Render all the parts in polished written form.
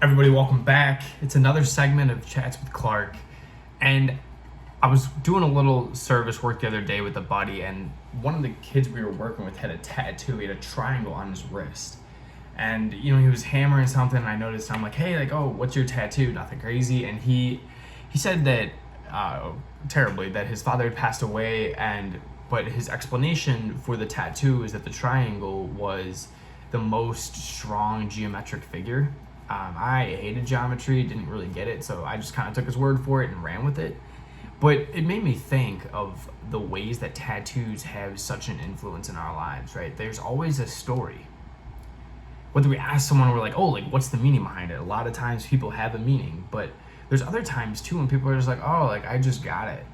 Everybody, welcome back. It's another segment of Chats with Clark. And I was doing a little service work the other day with a buddy, and one of the kids we were working with had a tattoo. He had a triangle on his wrist. And, he was hammering something, and I noticed, I'm like, hey, oh, what's your tattoo? Nothing crazy. And he said that, terribly, that his father had passed away, but his explanation for the tattoo is that the triangle was the most strong geometric figure. I hated geometry, didn't really get it, so I just kind of took his word for it and ran with it. But it made me think of the ways that tattoos have such an influence in our lives, right? There's always a story. Whether we ask someone, we're like, oh, what's the meaning behind it? A lot of times people have a meaning, but there's other times too when people are just like, oh, I just got it.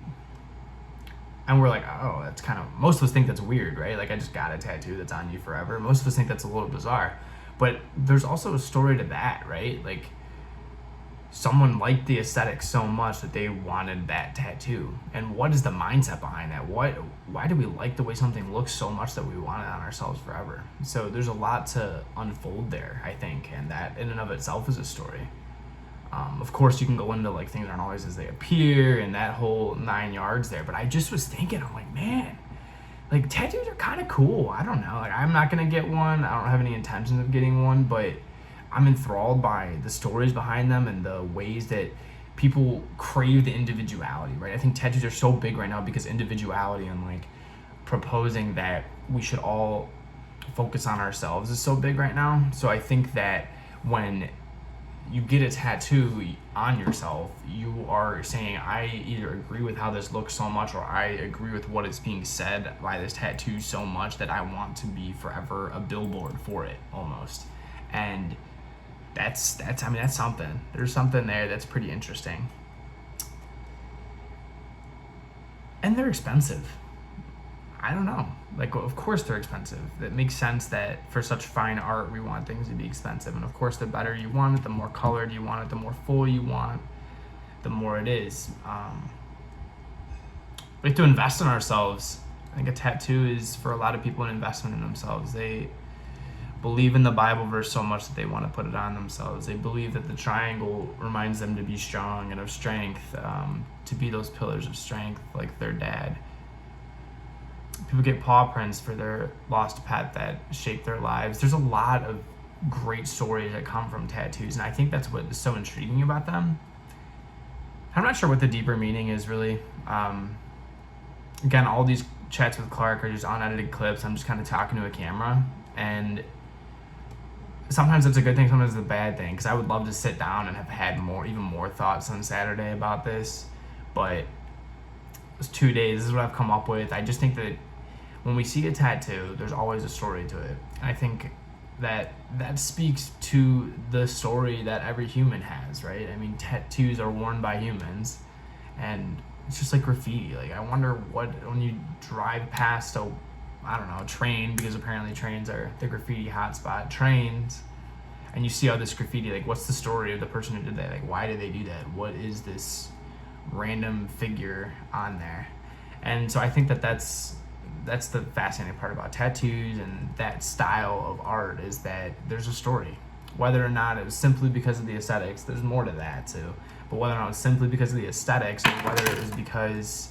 And we're like, oh, that's most of us think that's weird, right? I just got a tattoo that's on you forever. Most of us think that's a little bizarre. But there's also a story to that, right? Someone liked the aesthetic so much that they wanted that tattoo. And what is the mindset behind that? Why do we like the way something looks so much that we want it on ourselves forever? So there's a lot to unfold there, I think, and that in and of itself is a story. Of course, you can go into things aren't always as they appear and that whole 9 yards there. But I just was thinking, I'm like, man, tattoos are kind of cool. I don't know. I'm not going to get one. I don't have any intentions of getting one, but I'm enthralled by the stories behind them and the ways that people crave the individuality, right? I think tattoos are so big right now because individuality and proposing that we should all focus on ourselves is so big right now. So I think that when you get a tattoo on yourself, you are saying, I either agree with how this looks so much, or I agree with what is being said by this tattoo so much that I want to be forever a billboard for it, almost. And that's something. There's something there that's pretty interesting. And they're expensive. I don't know. Of course they're expensive. It makes sense that for such fine art, we want things to be expensive. And of course, the better you want it, the more colored you want it, the more full you want, the more it is. We have to invest in ourselves. I think a tattoo is, for a lot of people, an investment in themselves. They believe in the Bible verse so much that they want to put it on themselves. They believe that the triangle reminds them to be strong and of strength, to be those pillars of strength like their dad. People get paw prints for their lost pet that shaped their lives. There's a lot of great stories that come from tattoos, and I think that's what is so intriguing about them. I'm not sure what the deeper meaning is, really. Again, all these chats with Clark are just unedited clips. I'm just kind of talking to a camera, and sometimes it's a good thing, sometimes it's a bad thing, because I would love to sit down and have had even more thoughts on Saturday about this, but it's 2 days. This is what I've come up with. I just think that when we see a tattoo, there's always a story to it. And I think that speaks to the story that every human has, right? I mean, tattoos are worn by humans, and it's just like graffiti. I wonder when you drive past a train, because apparently trains are the graffiti hotspot, trains, and you see all this graffiti, what's the story of the person who did that? Why did they do that? What is this random figure on there? And so I think that's the fascinating part about tattoos and that style of art, is that there's a story. Whether or not it was simply because of the aesthetics, there's more to that too, but whether or not it was simply because of the aesthetics, or whether it was because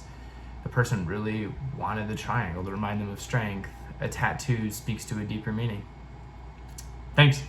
the person really wanted the triangle to remind them of strength, a tattoo speaks to a deeper meaning. Thanks.